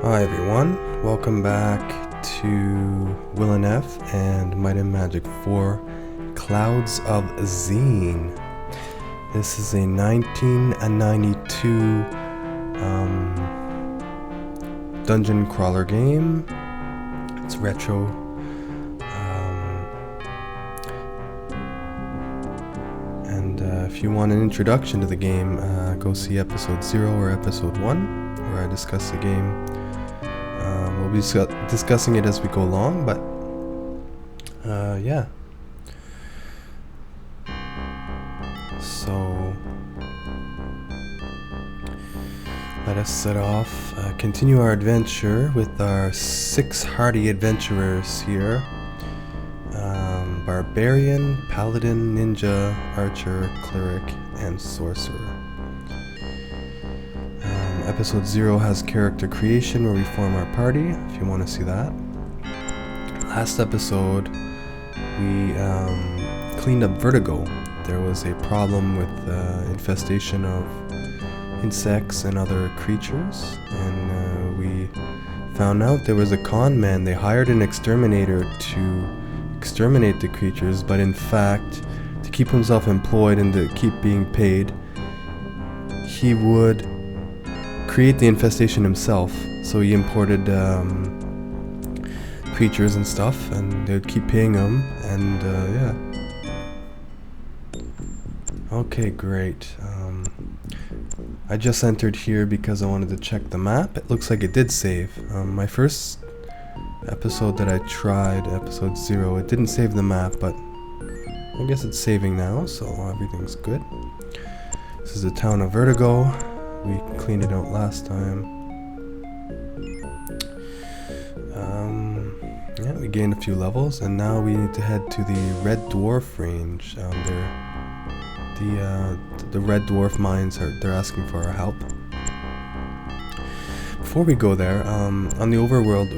Hi everyone, welcome back to WilNF and Might and Magic 4 Clouds of Zine. This is a 1992 dungeon crawler game. It's retro. If you want an introduction to the game, go see episode 0 or episode 1, where I discuss the game. We'll be discussing it as we go along, but yeah. So let us set off, continue our adventure with our 6 hardy adventurers here. Barbarian, Paladin, Ninja, Archer, Cleric, and Sorcerer. Episode 0 has character creation where we form our party, if you want to see that. Last episode, we cleaned up Vertigo. There was a problem with infestation of insects and other creatures, and we found out there was a con man. They hired an exterminator to exterminate the creatures, but in fact, to keep himself employed and to keep being paid, he would create the infestation himself. So he imported creatures and stuff, and they would keep paying him, and yeah. Okay, great. I just entered here because I wanted to check the map. It looks like it did save. My first episode that I tried, episode 0, it didn't save the map, but I guess it's saving now, so everything's good. This is the town of Vertigo. We cleaned it out last time. Yeah, we gained a few levels, and now we need to head to the Red Dwarf Range. The Red Dwarf mines they're asking for our help. Before we go there, on the overworld,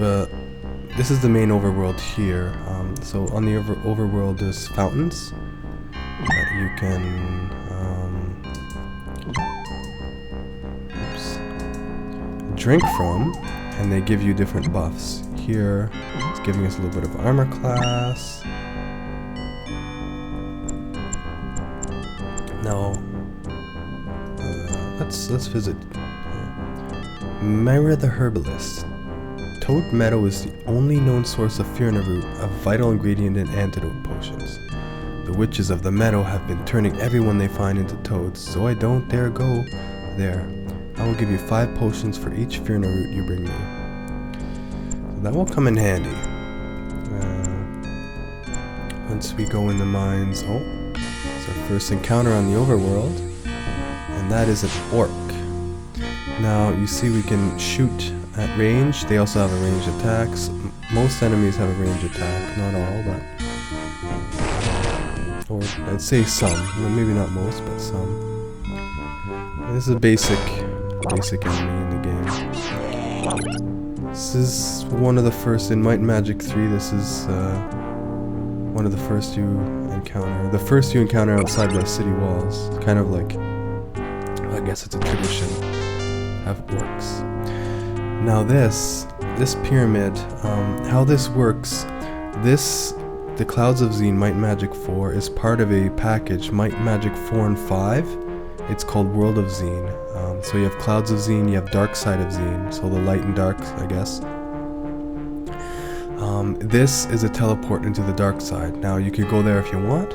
this is the main overworld here. So on the overworld there's fountains that you can drink from, and they give you different buffs. Here it's giving us a little bit of armor class. Now let's visit Myra the Herbalist. Toad Meadow is the only known source of Phirna root, a vital ingredient in antidote potions. The witches of the meadow have been turning everyone they find into toads, so I don't dare go there. I will give you 5 potions for each Phirna root you bring me. So that will come in handy. Once we go in the mines, it's our first encounter on the overworld, and that is an orc. Now you see we can shoot at range. They also have a ranged attacks. Most enemies have a ranged attack, not all, but or I'd say some. Maybe not most, but some. And this is a basic enemy in the game. This is one of the first in Might and Magic 3. This is one of the first you encounter. The first you encounter outside the city walls. It's kind of like, I guess it's a tradition. Have orcs. Now this pyramid, how this works, the Clouds of Zine Might and Magic 4 is part of a package, Might and Magic 4 and 5. It's called World of Zine. So you have Clouds of Zine, you have Dark Side of Zine, so the light and dark, I guess. This is a teleport into the dark side. Now you could go there if you want.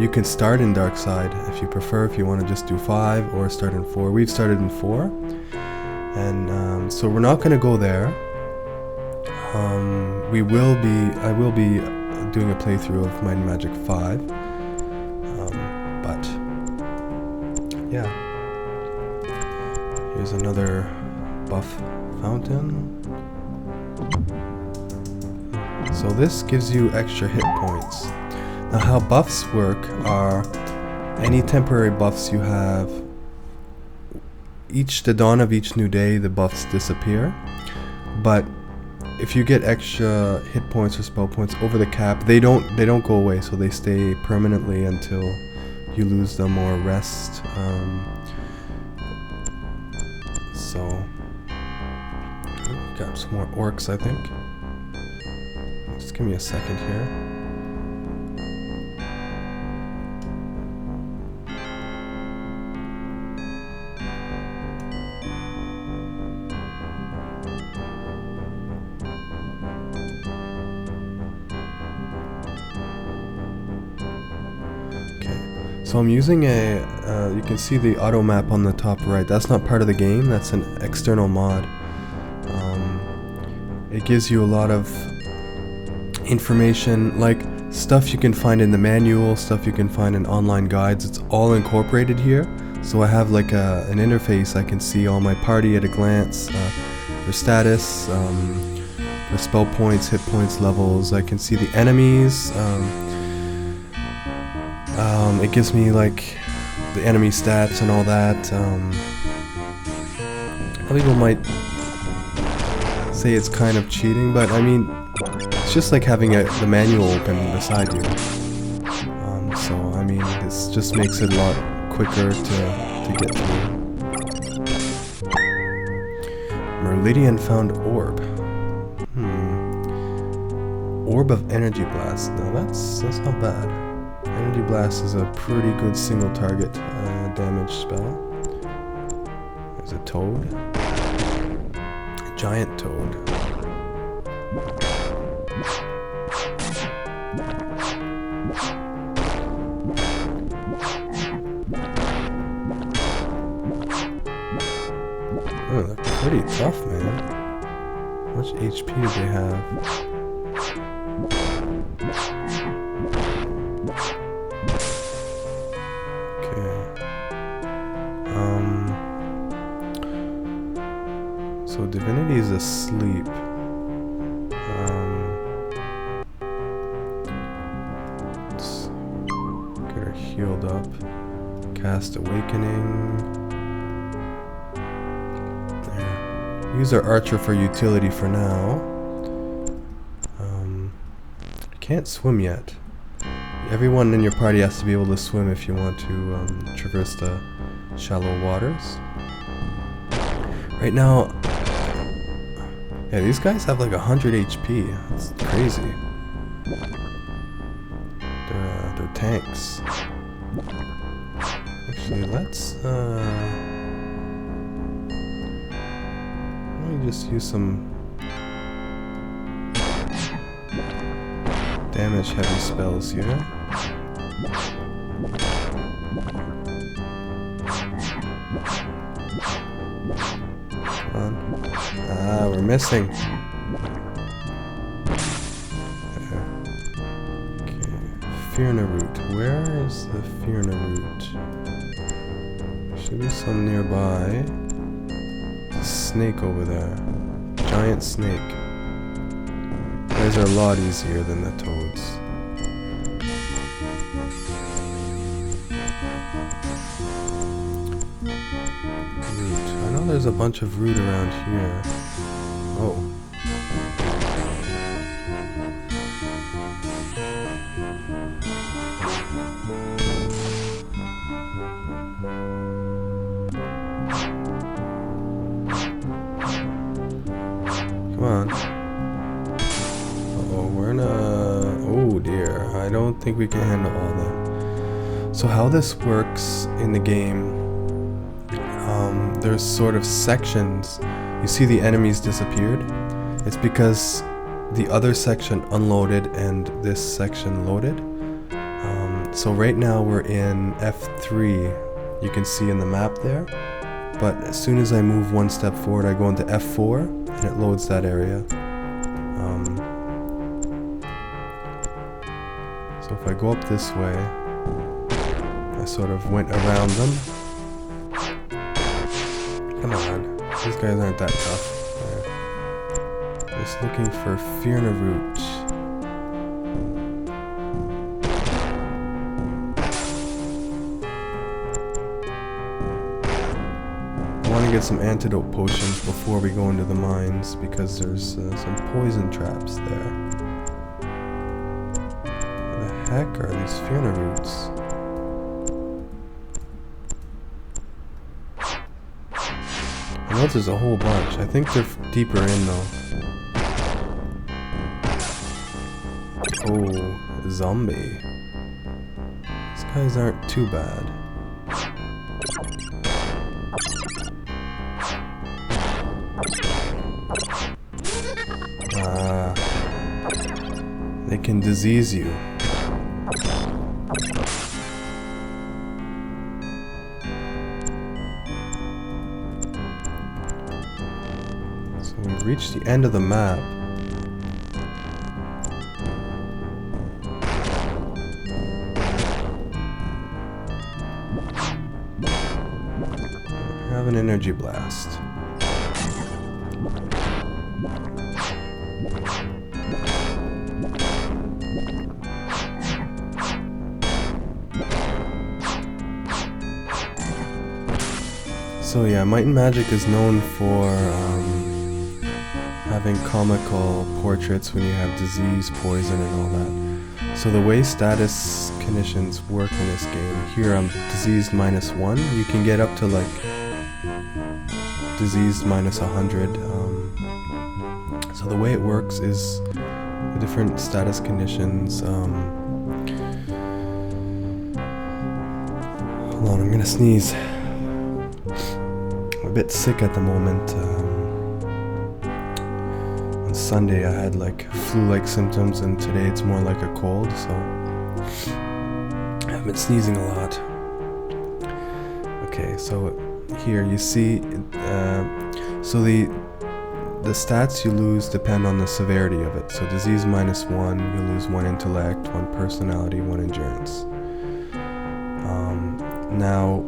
You can start in dark side if you prefer, if you want to just do 5 or start in 4. We've started in 4. And so we're not going to go there. I will be doing a playthrough of Might and Magic 5. But yeah. Here's another buff fountain. So this gives you extra hit points. Now how buffs work are any temporary buffs you have. The dawn of each new day, the buffs disappear. But if you get extra hit points or spell points over the cap, they don't go away, so they stay permanently until you lose them or rest. So Got some more orcs, I think. Just give me a second here. So I'm using you can see the auto map on the top right. That's not part of the game, that's an external mod. It gives you a lot of information, like stuff you can find in the manual, stuff you can find in online guides. It's all incorporated here. So I have like an interface. I can see all my party at a glance, their status, their spell points, hit points, levels. I can see the enemies. It gives me like the enemy stats and all that. Some people might say it's kind of cheating, but I mean, it's just like having the manual open beside you. So I mean, this just makes it a lot quicker to get through. Merlidian found orb. Orb of energy blast. Now that's not bad. Energy blast is a pretty good single target damage spell. There's a toad. A giant toad. Oh, they're pretty tough, man. How much HP do they have? So Divinity is asleep. Let's get her healed up. Cast Awakening. There. Use our Archer for utility for now. I can't swim yet. Everyone in your party has to be able to swim if you want to traverse the shallow waters. Right now, yeah, these guys have like 100 HP. That's crazy. They're tanks. Actually, let's let me just use some damage heavy spells here. Ah, we're missing. There. Okay. Phirna root. Where is the Phirna root? Should be some nearby. There's a snake over there. Giant snake. These are a lot easier than the toads. Root. I know there's a bunch of root around here. Oh. Come on. Uh-oh, we're in a... Oh dear, I don't think we can handle all of them. So how this works in the game, there's sort of sections. You see the enemies disappeared? It's because the other section unloaded and this section loaded. So right now we're in F3, you can see in the map there. But as soon as I move one step forward, I go into F4 and it loads that area. So if I go up this way, I sort of went around them. Come on, these guys aren't that tough. There. Just looking for Phirna root. I want to get some antidote potions before we go into the mines because there's some poison traps there. What the heck are these Phirna roots? I Notice there's a whole bunch. I think they're deeper in though. Oh, zombie. These guys aren't too bad. They can disease you. So we've reached the end of the map. Have an energy blast. So yeah, Might and Magic is known for having comical portraits when you have disease, poison, and all that. So the way status conditions work in this game, here I'm diseased -1. You can get up to like diseased -100. So the way it works is the different status conditions. Hold on, I'm gonna sneeze. I'm a bit sick at the moment. On Sunday I had like flu-like symptoms, and today it's more like a cold, so I've been sneezing a lot. Okay, so here you see, so the stats you lose depend on the severity of it. So disease -1, you lose 1 intellect, 1 personality, 1 endurance. Now,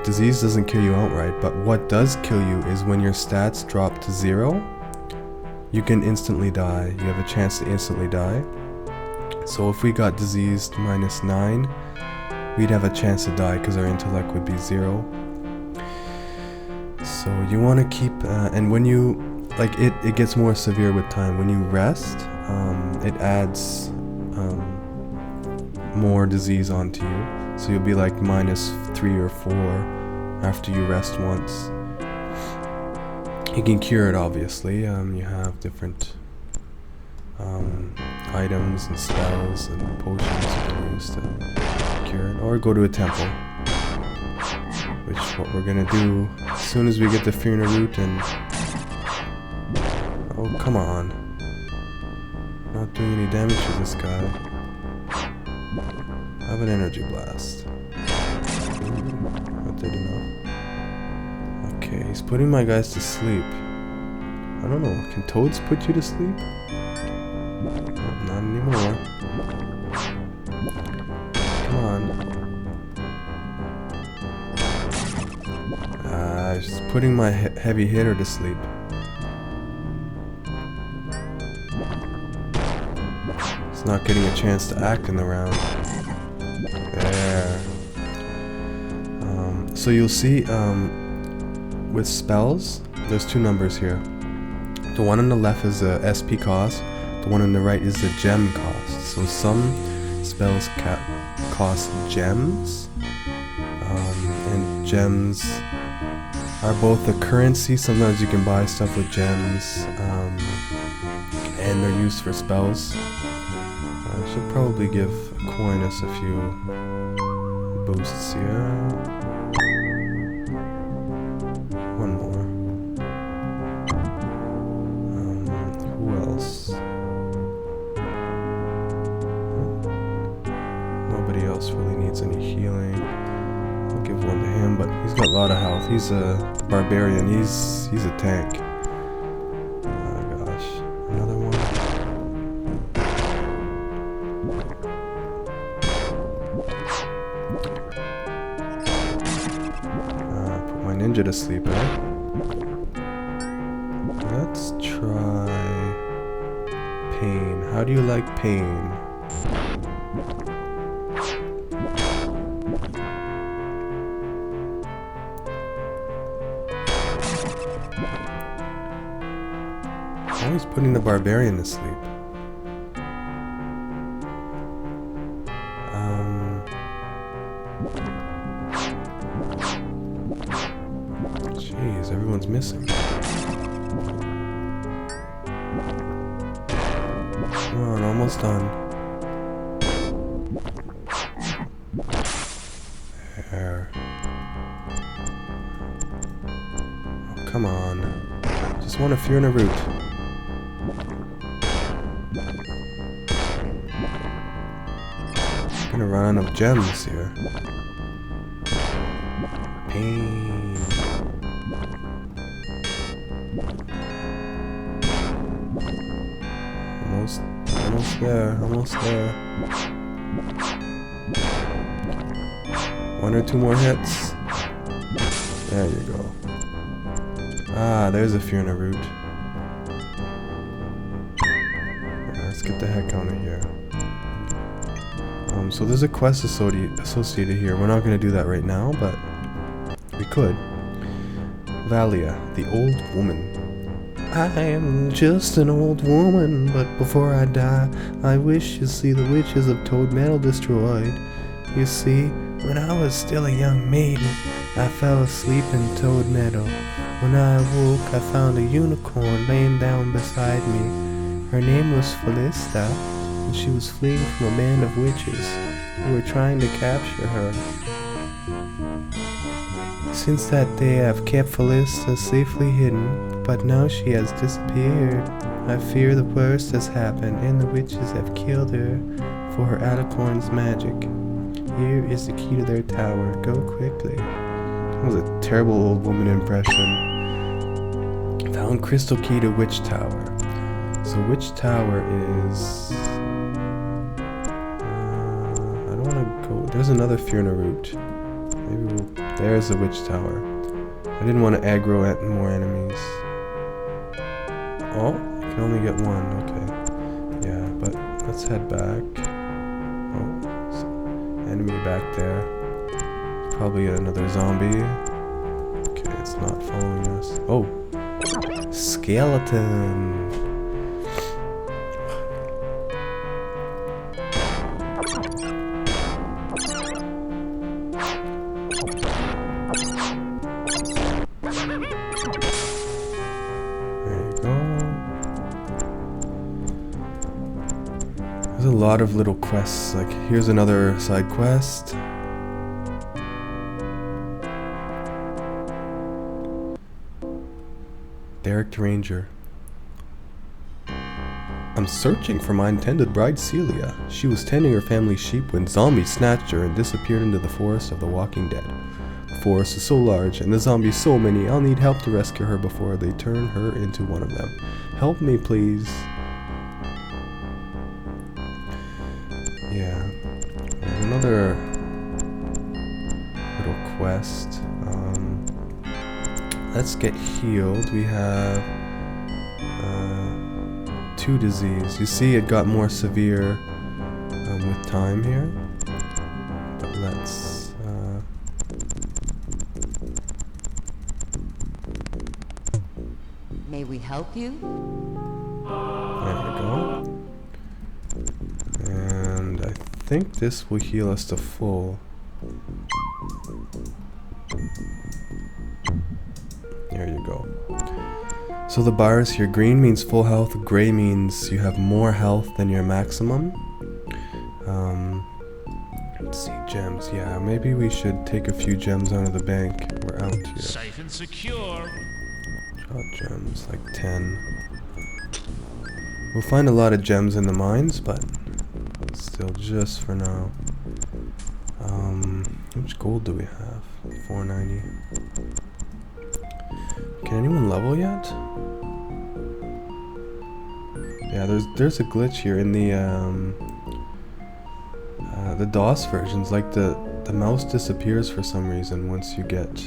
disease doesn't kill you outright, but what does kill you is when your stats drop to 0, you can instantly die. You have a chance to instantly die. So if we got diseased -9, we'd have a chance to die because our intellect would be 0. So you want to keep, and when you, like, it gets more severe with time. When you rest, it adds more disease onto you. So you'll be like -3 or 4 after you rest once. You can cure it, obviously. You have different items and spells and potions you can use to cure it. Or go to a temple, which is what we're gonna do as soon as we get the Phirna root. And oh, come on. Not doing any damage to this guy. Have an energy blast. That did enough. Okay, he's putting my guys to sleep. I don't know, can toads put you to sleep? Oh, not anymore. Come on. Just putting my heavy hitter to sleep. It's not getting a chance to act in the round. There. So you'll see with spells, there's 2 numbers here. The one on the left is the SP cost, the one on the right is the gem cost. So some spells cost gems, and gems are both a currency. Sometimes you can buy stuff with gems, and they're used for spells. I should probably give Aquinas a few boosts here. One more. Who else? Nobody else really needs any healing. I'll give one to him, but he's got a lot of health. He's a barbarian. He's a tank. Oh gosh, another one. Put my ninja to sleep, eh? Let's try pain. How do you like pain? Always putting the barbarian to sleep. Jeez, everyone's missing. Come on, almost done. There. Oh, come on. Just want a Phirna root. I'm gonna run out of gems here. Pain. Almost there, almost there. 1 or 2 more hits. There you go. Ah, there's a Phirna root. Let's get the heck out of here. So there's a quest associated here. We're not going to do that right now, but we could. Valia, the old woman. I am just an old woman, but before I die, I wish to see the witches of Toad Meadow destroyed. You see, when I was still a young maiden, I fell asleep in Toad Meadow. When I awoke, I found a unicorn laying down beside me. Her name was Felista, and she was fleeing from a band of witches who were trying to capture her. Since that day, I've kept Felista safely hidden, but now she has disappeared. I fear the worst has happened, and the witches have killed her for her alicorn's magic. Here is the key to their tower. Go quickly. That was a terrible old woman impression. Found crystal key to Witch Tower. So Witch Tower is... I don't want to go... There's another Phirna root. Maybe we'll... There's the Witch Tower. I didn't want to aggro at more enemies. Oh, you can only get one. Okay. Yeah, but let's head back. Oh, enemy back there. Probably another zombie. Okay, it's not following us. Oh! Skeleton! There's a lot of little quests, like here's another side quest. Derek Ranger. I'm searching for my intended bride Celia. She was tending her family's sheep when zombies snatched her and disappeared into the forest of the Walking Dead. The forest is so large and the zombies so many, I'll need help to rescue her before they turn her into one of them. Help me, please. Yeah. There's another little quest. Let's get healed. We have 2 disease. You see it got more severe with time here. But let's... May we help you? There we go. And I think this will heal us to full. There you go. So the bars here, green means full health, gray means you have more health than your maximum. Let's see, gems. Yeah, maybe we should take a few gems out of the bank. We're out here. Safe and secure. Drop gems, like 10. We'll find a lot of gems in the mines, but still just for now. How much gold do we have? 490. Can anyone level yet? Yeah, there's a glitch here in the DOS versions. Like the mouse disappears for some reason once you get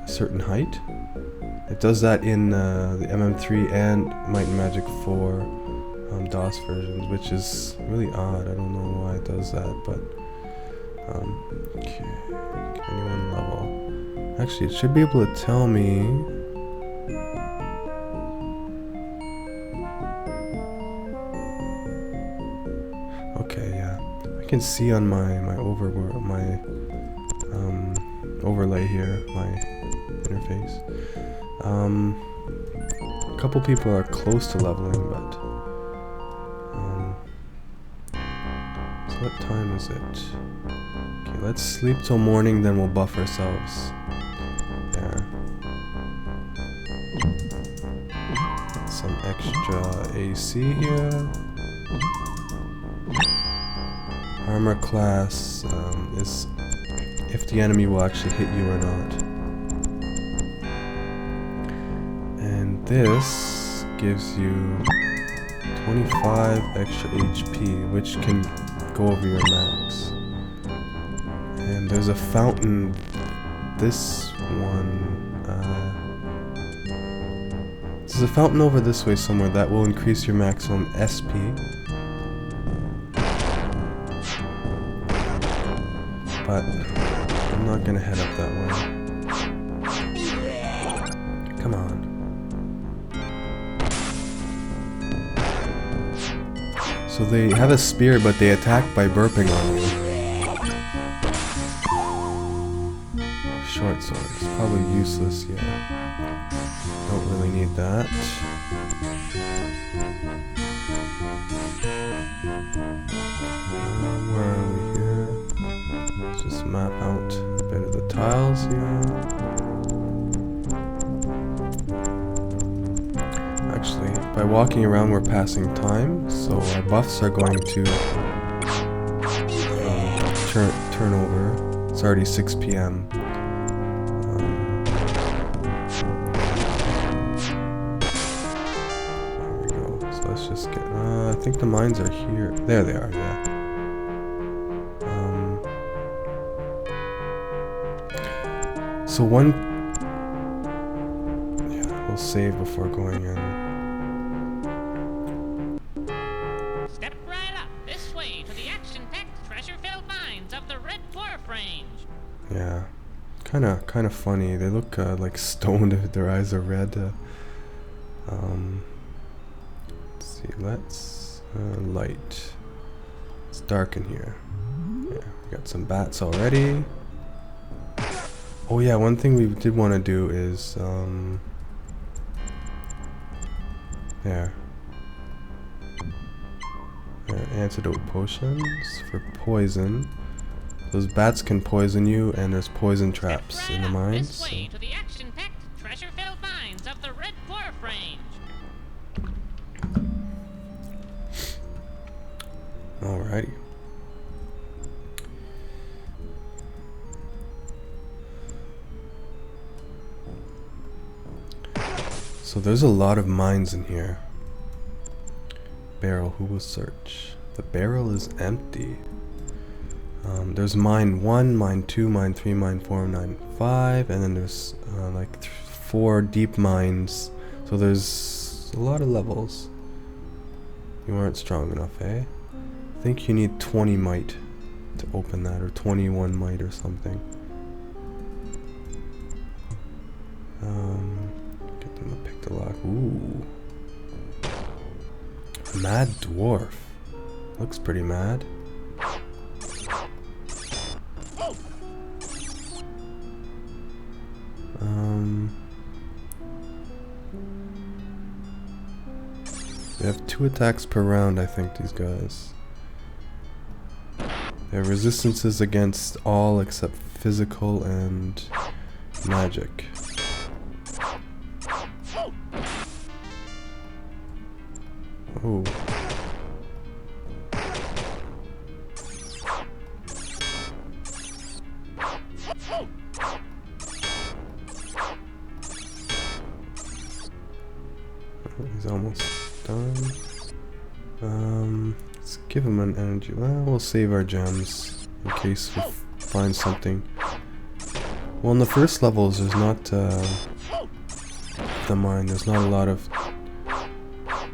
a certain height. It does that in the MM3 and Might and Magic 4 DOS versions, which is really odd. I don't know why it does that, but okay. Can anyone level? Actually, it should be able to tell me. Okay, yeah, I can see on my overlay here my interface. A couple people are close to leveling, but so what time is it? Okay, let's sleep till morning, then we'll buff ourselves. There. Some extra AC here. Armor class is if the enemy will actually hit you or not. And this gives you 25 extra HP, which can go over your max. And there's a fountain. This one. There's a fountain over this way somewhere that will increase your maximum SP. But I'm not gonna head up that way. Come on. So they have a spear, but they attack by burping on you. Short sword. It's probably useless, yeah. Don't really need that. Where are we here? Let's just map out a bit of the tiles here. Actually, by walking around we're passing time, so our buffs are going to turn over. It's already 6 p.m. I think the mines are here. There they are, yeah. So one... Yeah, we'll save before going in. Step right up this way to the action-packed, treasure-filled mines of the Red Dwarf Range. Yeah, kind of funny. They look like stoned. Their eyes are red. Let's see. Let's light. It's dark in here. Yeah, we got some bats already. Oh yeah, one thing we did want to do is there. Antidote potions for poison. Those bats can poison you, and there's poison traps in the mines. This way to the action-packed, treasure-filled mines of the Red Dwarf Range. Alrighty. So there's a lot of mines in here. Barrel, who will search? The barrel is empty. There's mine 1, mine 2, mine 3, mine 4, mine 5, and then there's like 4 deep mines. So there's a lot of levels. You aren't strong enough, eh? I think you need 20 might to open that, or 21 might or something. Get them to pick the lock. Ooh. Mad dwarf. Looks pretty mad. They have 2 attacks per round, I think, these guys. They have resistances against all except physical and magic. Oh. He's almost done. Let's give him an energy. Well, we'll save our gems in case we find something. Well, in the first levels, there's not the mine. There's not a lot of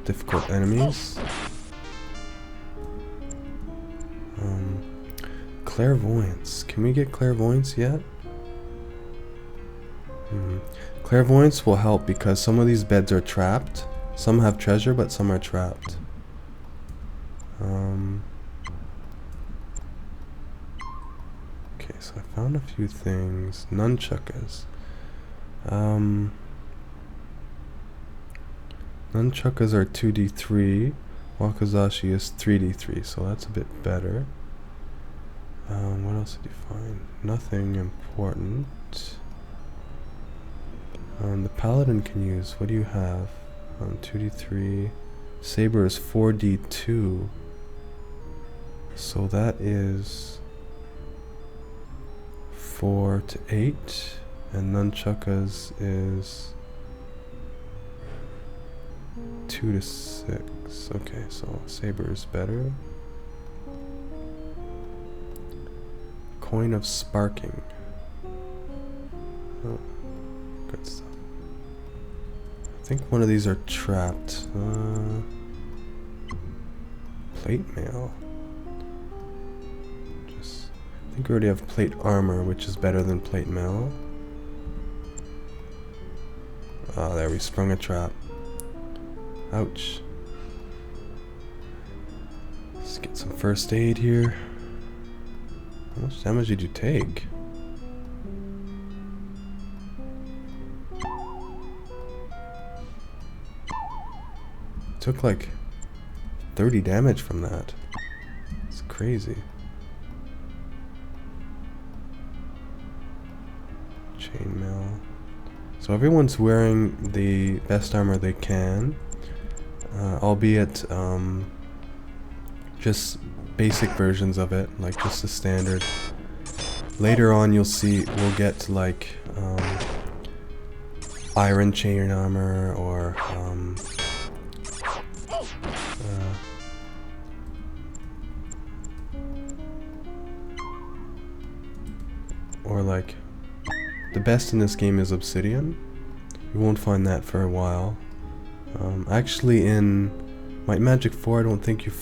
difficult enemies. Clairvoyance. Can we get clairvoyance yet? Clairvoyance will help because some of these beds are trapped. Some have treasure, but some are trapped. Okay, so I found a few things. Nunchuckers. Nunchakas are 2d3. Wakizashi is 3d3, so that's a bit better. What else did you find? Nothing important. The paladin can use, what do you have? 2d3. Saber is 4d2. So that is 4 to 8. And nunchakas is 2 to 6. Okay, so saber is better. Coin of sparking. Oh, good stuff. I think one of these are trapped. Plate mail. I think we already have plate armor, which is better than plate mail. Ah, there, we sprung a trap. Ouch. Let's get some first aid here. How much damage did you take? Took like 30 damage from that. It's crazy. Chainmail. So everyone's wearing the best armor they can, albeit just basic versions of it, like just the standard. Later on you'll see we'll get like iron chain armor or like the best in this game is obsidian. You won't find that for a while. Actually in Might Magic 4 I don't think you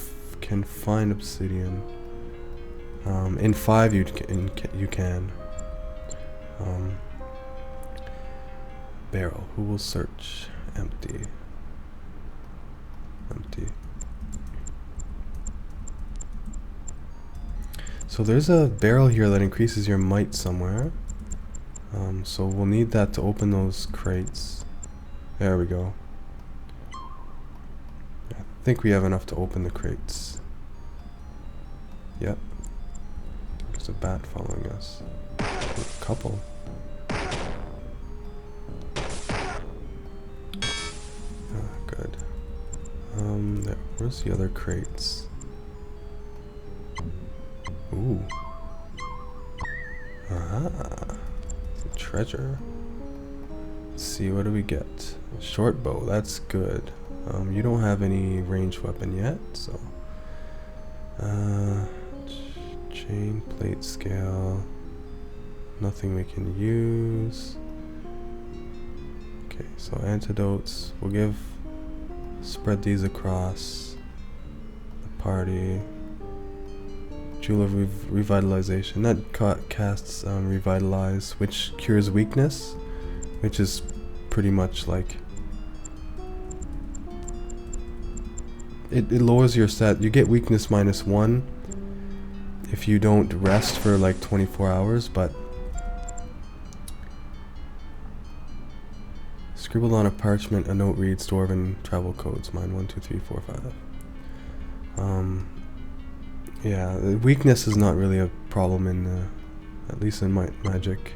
can find obsidian. In 5 you can. Barrel. Who will search? Empty. Empty. So there's a barrel here that increases your might somewhere. So we'll need that to open those crates. There we go. I think we have enough to open the crates. Yep. There's a bat following us. A couple. Good. Where's the other crates? Ooh. Ah. Treasure. Let's see, what do we get? A short bow, that's good. You don't have any ranged weapon yet, so chain, plate, scale, nothing we can use. Okay, so antidotes, we'll spread these across the party. Jewel of Revitalization. That casts Revitalize, which cures weakness, which is pretty much like... It lowers your stat. You get weakness -1 if you don't rest for like 24 hours, but... Scribbled on a parchment, a note reads Dwarven travel codes. Mine 1, 2, 3, 4, 5. Yeah, the weakness is not really a problem in, at least in Might Magic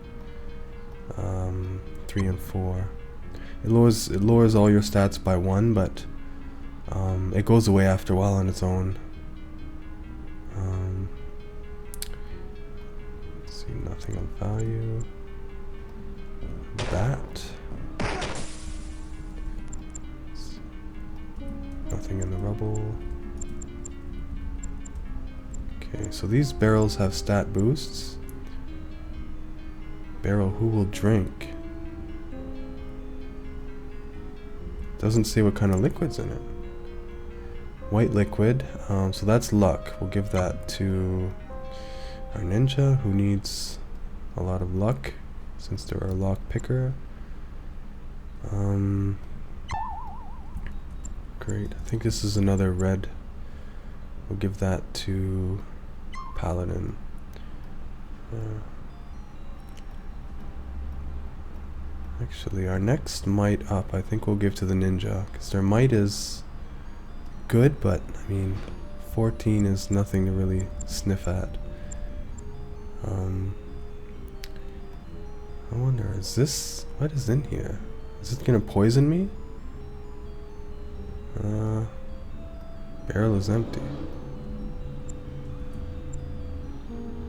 3 and 4. It lowers all your stats by 1, but it goes away after a while on its own. Let's see, nothing of value. Bat. Nothing in the rubble. Okay, so these barrels have stat boosts. Barrel, who will drink? Doesn't say what kind of liquid's in it. White liquid, so that's luck. We'll give that to our ninja, who needs a lot of luck, since they're our lock picker. Great, I think this is another red. We'll give that to Paladin. Actually, our next might up, I think we'll give to the ninja, because their might is good, but I mean, 14 is nothing to really sniff at. I wonder, is this, what is in here? Is it gonna poison me? Barrel is empty.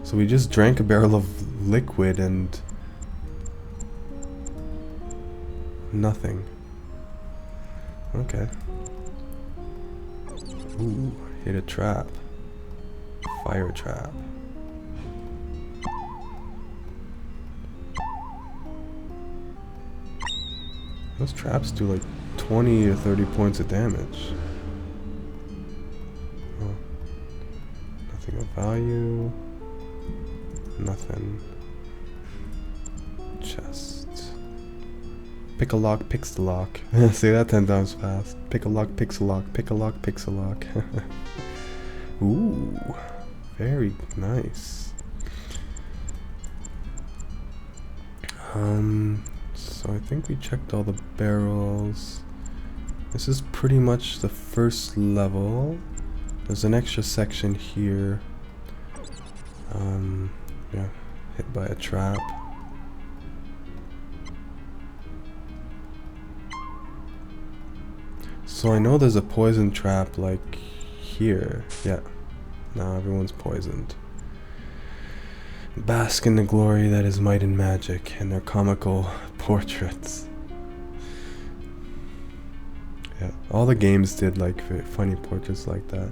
So we just drank a barrel of liquid and nothing. Okay. Ooh, hit a trap. Fire trap. Those traps do like 20 or 30 points of damage. Oh. Nothing of value. Nothing. Chest. Pick a lock, picks the lock. Say that 10 times fast. Pick a lock, picks a lock, pick a lock, picks a lock. Ooh, very nice. So I think we checked all the barrels. This is pretty much the first level. There's an extra section here. Yeah, hit by a trap. So I know there's a poison trap like here. Yeah. Now everyone's poisoned. Bask in the glory that is might and magic and their comical portraits. Yeah, all the games did like funny portraits like that.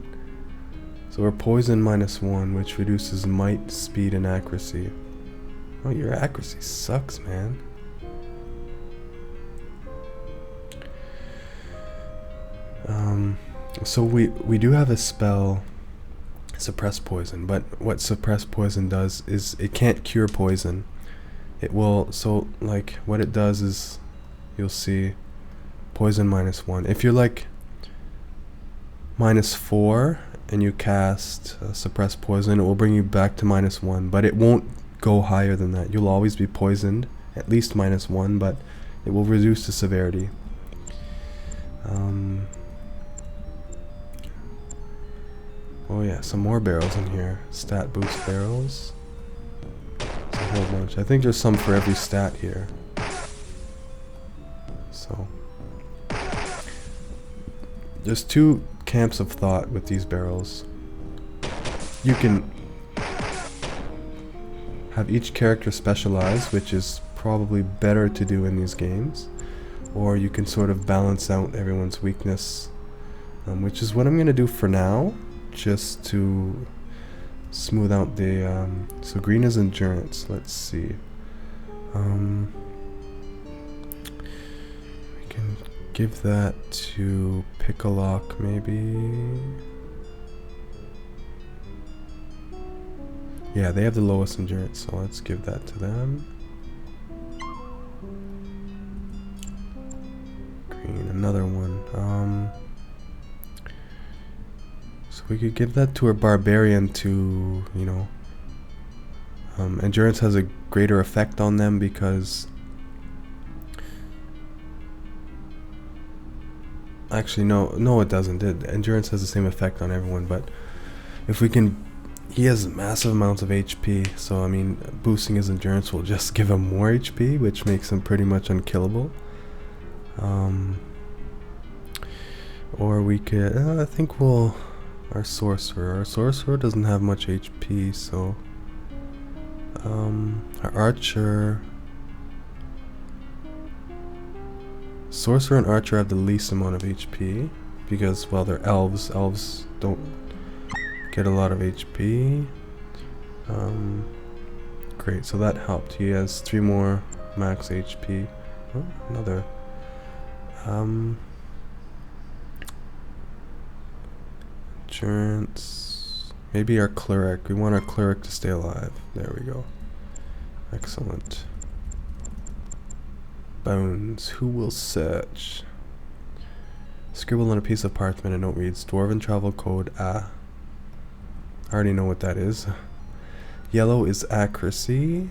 So we're poison -1, which reduces might, speed, and accuracy. Oh, your accuracy sucks, man. So we do have a spell, suppress poison, but what suppress poison does is it can't cure poison. It will, so like what it does is, you'll see poison -1. If you're like -4 and you cast suppress poison, it will bring you back to -1, but it won't go higher than that. You'll always be poisoned, at least -1, but it will reduce the severity. Oh yeah, some more barrels in here. Stat boost barrels. It's a whole bunch. I think there's some for every stat here. So there's two camps of thought with these barrels. You can have each character specialize, which is probably better to do in these games, or you can sort of balance out everyone's weakness, which is what I'm going to do for now, just to smooth out the so green is endurance. Let's see, we can give that to pick a lock maybe. Yeah, they have the lowest endurance, so let's give that to them. Green, another one. So we could give that to a barbarian to, you know, endurance has a greater effect on them because actually no it doesn't. Endurance has the same effect on everyone, but if we can, he has massive amounts of HP, so I mean boosting his endurance will just give him more HP, which makes him pretty much unkillable. Or we could, I think we'll, our sorcerer doesn't have much HP, so our archer, sorcerer and archer have the least amount of HP because, well, they're elves. Elves don't get a lot of HP. Great, so that helped. He has 3 more max HP. Oh, another. Endurance. Maybe our cleric. We want our cleric to stay alive. There we go. Excellent. Bones. Who will search? Scribble on a piece of parchment. A note reads Dwarven travel code A. I already know what that is. Yellow is accuracy.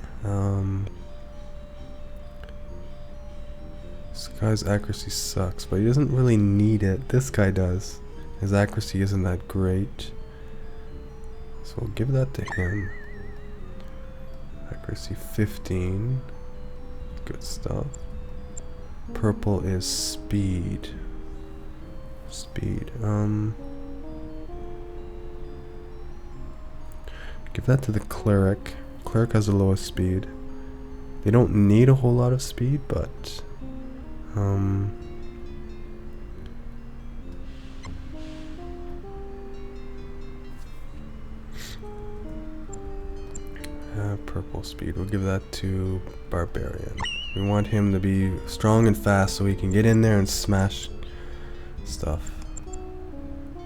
This guy's accuracy sucks, but he doesn't really need it. This guy does. His accuracy isn't that great. So we'll give that to him. Accuracy 15. Good stuff. Purple is speed. Speed. Give that to the cleric. Cleric has the lowest speed. They don't need a whole lot of speed, but purple speed. We'll give that to barbarian. We want him to be strong and fast so he can get in there and smash stuff.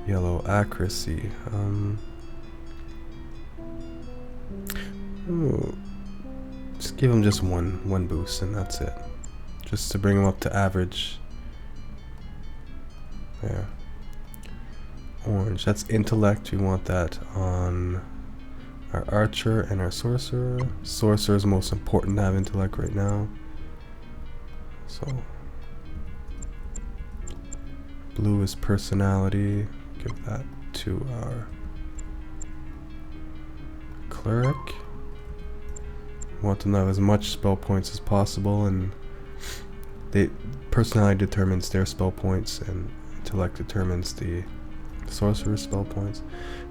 Yellow accuracy. Just give him just one boost and that's it. Just to bring him up to average. There. Orange. That's intellect. We want that on our archer and our sorcerer. Sorcerer is most important to have intellect right now. So blue is personality. Give that to our cleric. Want them to have as much spell points as possible, and personality determines their spell points, and intellect determines the sorcerer's spell points.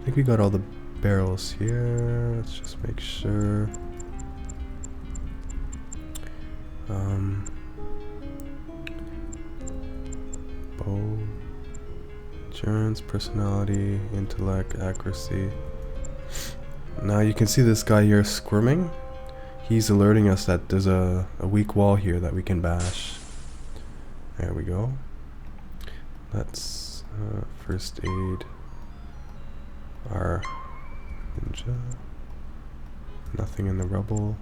I think we got all the barrels here. Let's just make sure. Bow, endurance, personality, intellect, accuracy. Now you can see this guy here squirming. He's alerting us that there's a weak wall here that we can bash. There we go. That's first aid. Our ninja. Nothing in the rubble.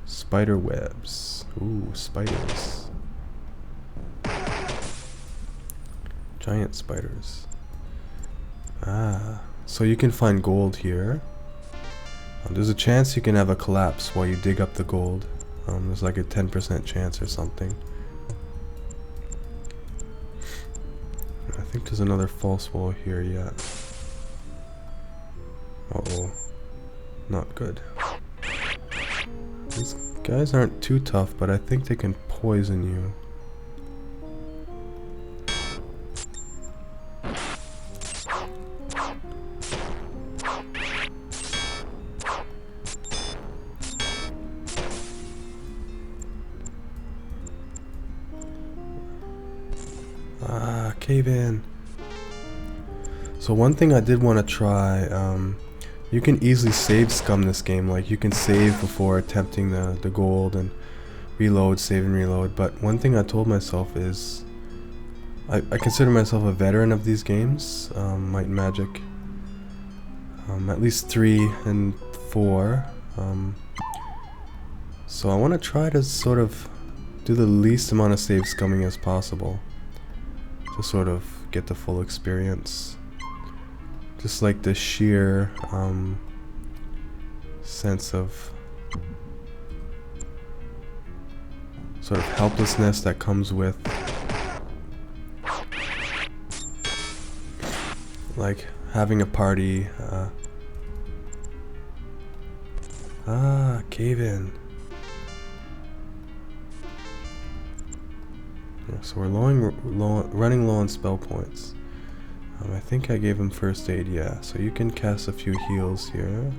Spider webs. Ooh, spiders. Giant spiders. Ah, so you can find gold here. There's a chance you can have a collapse while you dig up the gold. There's like a 10% chance or something. I think there's another false wall here yet. Uh-oh. Not good. These guys aren't too tough, but I think they can poison you. Cave in. So one thing I did want to try, you can easily save scum this game. Like you can save before attempting the gold and reload, save and reload. But one thing I told myself is, I consider myself a veteran of these games, Might and Magic, at least 3 and 4. So I want to try to sort of do the least amount of save scumming as possible, to sort of get the full experience. Just like the sheer sense of sort of helplessness that comes with like having a party. Cave in. So we're running low on spell points. I think I gave him first aid, yeah. So you can cast a few heals here.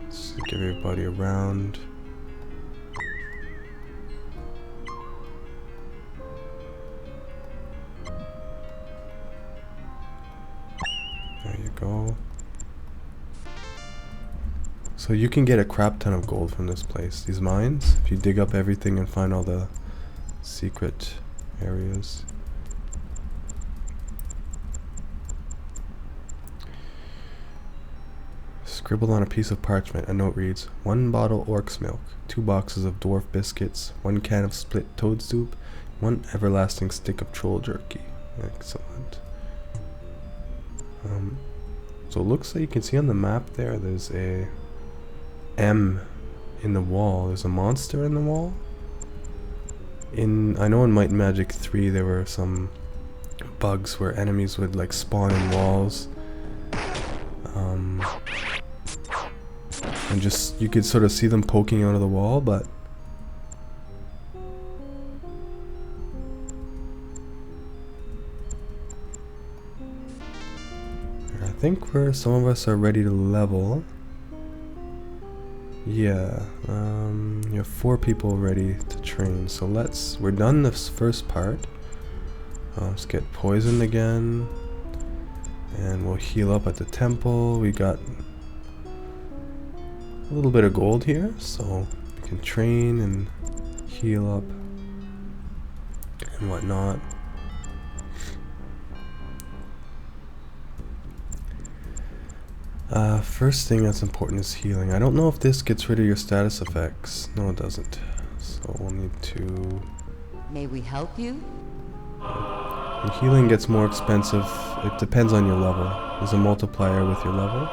Let's give everybody a round. There you go. So you can get a crap ton of gold from this place. These mines, if you dig up everything and find all the secret areas. Scribbled on a piece of parchment, a note reads, 1 bottle orc's milk, 2 boxes of dwarf biscuits, 1 can of split toad soup, 1 everlasting stick of troll jerky. Excellent. So it looks like you can see on the map there's a M in the wall. There's a monster in the wall. I know in Might and Magic 3 there were some bugs where enemies would like spawn in walls. And just, you could sort of see them poking out of the wall, but I think some of us are ready to level. Yeah, you have 4 people ready to train, so we're done this first part. Let's get poisoned again, and we'll heal up at the temple. We got a little bit of gold here, so we can train and heal up and whatnot. First thing that's important is healing. I don't know if this gets rid of your status effects. No, it doesn't. So we'll need to... May we help you? Your healing gets more expensive. It depends on your level. There's a multiplier with your level.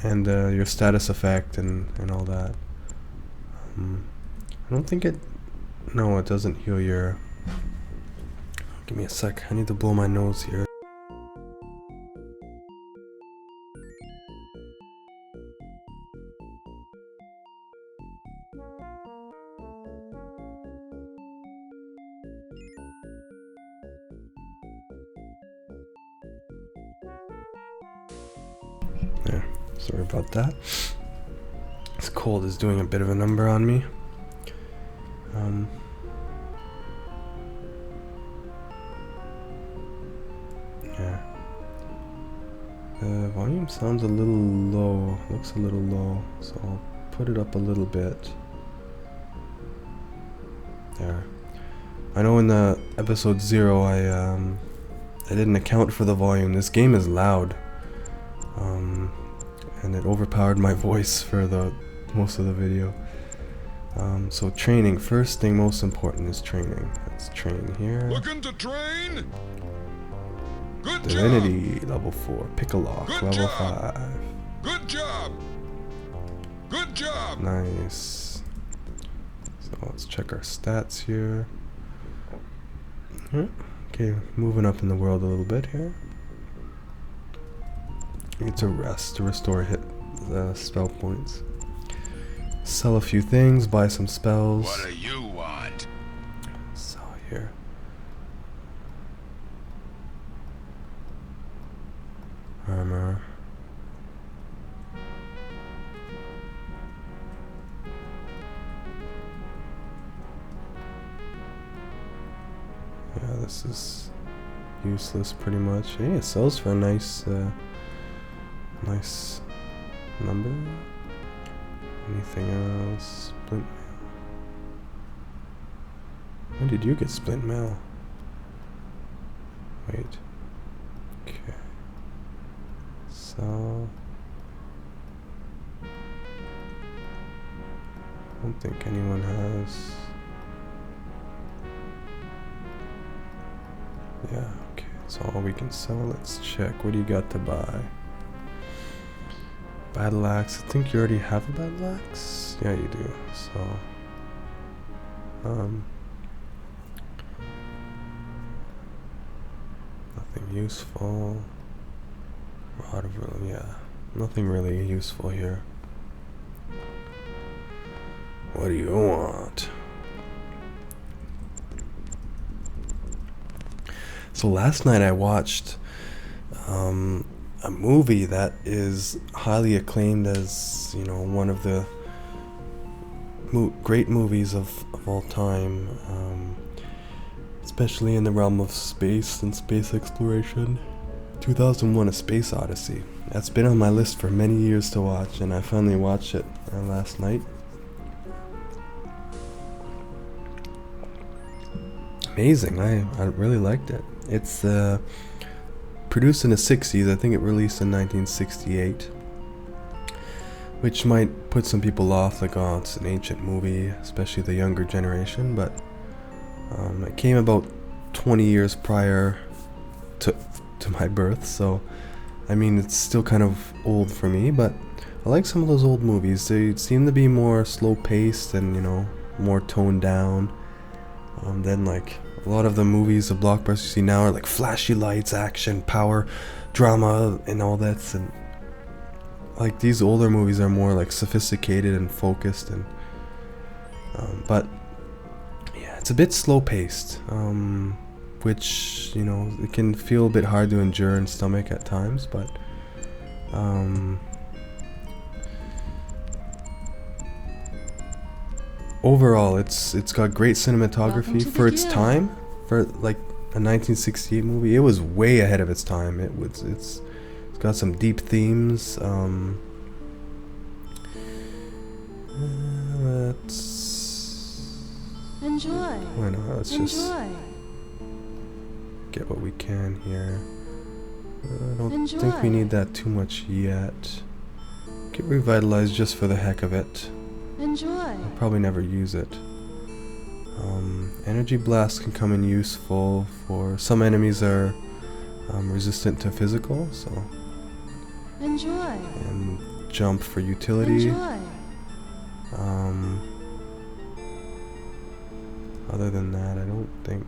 And your status effect and all that. I don't think it... No, it doesn't heal your... Give me a sec. I need to blow my nose here. There. Sorry about that. This cold is doing a bit of a number on me. Yeah. The volume sounds a little low. Looks a little low, so I'll put it up a little bit. There. I know in the episode 0 I didn't account for the volume. This game is loud. And it overpowered my voice for most of the video. So training, first thing most important is training. Let's train here. Looking to train? Good Divinity, job. level 4. Pick a lock, Good level job. 5. Good job. Good job. Nice. So let's check our stats here. Okay, moving up in the world a little bit here. Need to rest to restore spell points. Sell a few things, buy some spells. What do you want? Sell here. Armor. Yeah, this is useless pretty much. Hey, it sells for a nice nice number. Anything else? Splint mail. When did you get splint mail? Wait. Okay. So I don't think anyone has. Yeah, okay. That's all we can sell. Let's check. What do you got to buy? Battle axe. I think you already have a battle axe. Yeah, you do. So, nothing useful. Rod of Ruin. Yeah, nothing really useful here. What do you want? So last night I watched a movie that is highly acclaimed as, you know, one of the great movies of all time, especially in the realm of space and space exploration. 2001: A Space Odyssey. That's been on my list for many years to watch, and I finally watched it last night. Amazing. I really liked it. It's produced in the 60s. I think it released in 1968, which might put some people off, like, oh, it's an ancient movie, especially the younger generation, but it came about 20 years prior to my birth, so I mean, it's still kind of old for me, but I like some of those old movies. They seem to be more slow paced and, you know, more toned down. Then like a lot of the movies, the blockbusters you see now are like flashy lights, action, power, drama, and all that. And like these older movies are more like sophisticated and focused, and but yeah, it's a bit slow paced, which, you know, it can feel a bit hard to endure in stomach at times, but overall it's got great cinematography for its time. For like a 1968 movie, it was way ahead of its time. It's got some deep themes. Let's Enjoy. why not? Let's just get what we can here. I don't think we need that too much yet. Get revitalized just for the heck of it. Enjoy. I'll probably never use it. Energy blast can come in useful for some enemies are resistant to physical, so Enjoy. and jump for utility. Enjoy. Other than that, I don't think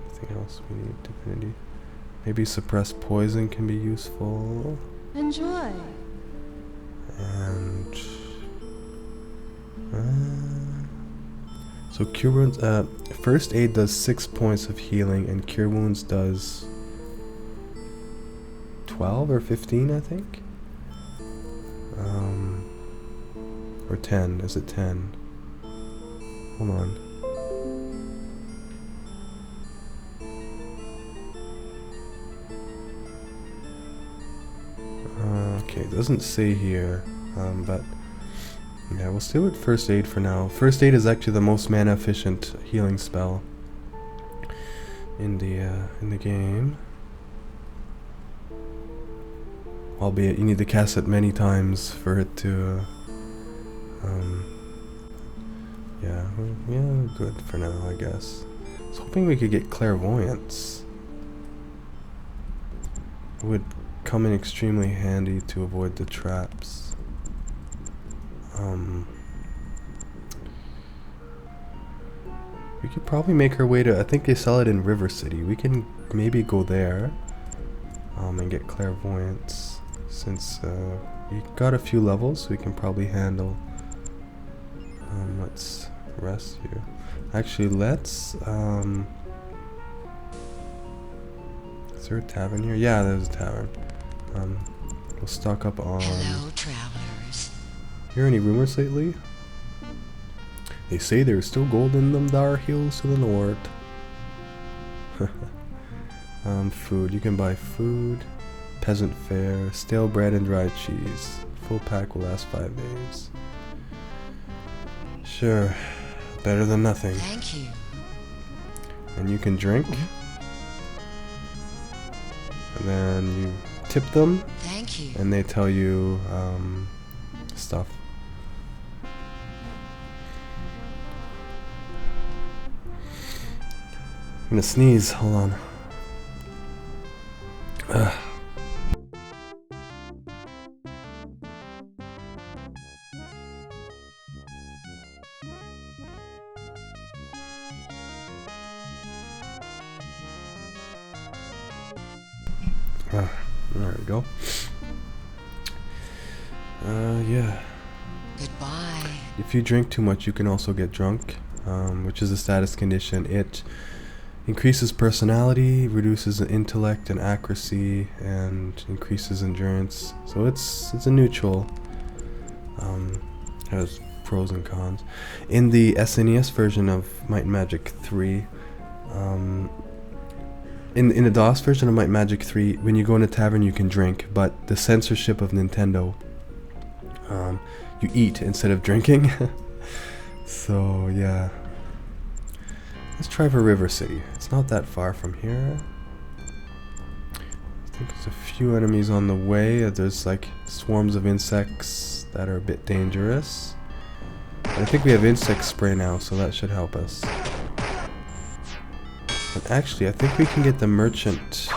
anything else we need. Divinity. Maybe suppress poison can be useful. Enjoy. And so cure wounds. First aid does 6 points of healing, and cure wounds does 12 or 15, I think. Or 10. Is it 10? Hold on. Okay, it doesn't say here, but yeah, we'll stay with first aid for now. First aid is actually the most mana efficient healing spell in the game. Albeit you need to cast it many times for it to yeah, good for now, I guess. I was hoping we could get clairvoyance. It would come in extremely handy to avoid the traps. We could probably make our way to, I think they sell it in Rivercity. We can maybe go there and get clairvoyance, since we got a few levels we can probably handle. Let's rest here. Actually, let's is there a tavern here? Yeah, there's a tavern. We'll stock up on... Hello, travelers. Hear any rumors lately? They say there's still gold in them dar hills to the north. Food. You can buy food, peasant fare, stale bread and dried cheese. Full pack will last 5 days. Sure. Better than nothing. Thank you. And you can drink. And then you tip them. Thank you. And they tell you stuff. I'm gonna sneeze. Hold on. There we go. Yeah. Goodbye. If you drink too much, you can also get drunk, which is a status condition. It increases personality, reduces intellect and accuracy, and increases endurance. So it's a neutral. Has pros and cons. In the SNES version of Might and Magic 3, in the DOS version of Might and Magic 3, when you go in a tavern you can drink, but the censorship of Nintendo, you eat instead of drinking. So yeah. Let's try for Rivercity. It's not that far from here. I think there's a few enemies on the way. There's like swarms of insects that are a bit dangerous. But I think we have insect spray now, so that should help us. But actually, I think we can get the merchant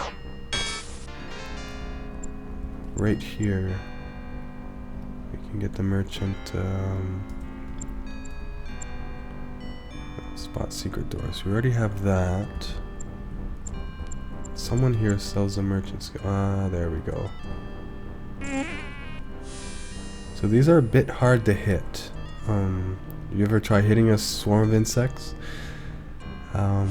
right here. can get the merchant. Spot secret doors. We already have that. Someone here sells a merchant skill. Ah, there we go. So these are a bit hard to hit. You ever try hitting a swarm of insects? So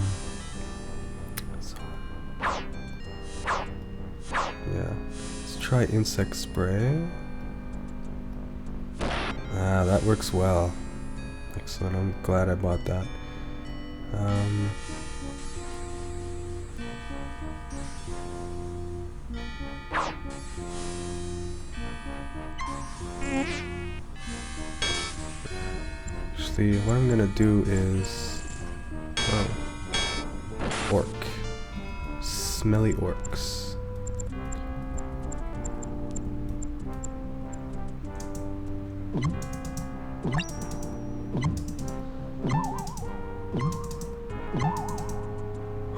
yeah, let's try insect spray. Ah, that works well. Excellent. I'm glad I bought that. Actually, what I'm gonna do is orc. Smelly orcs.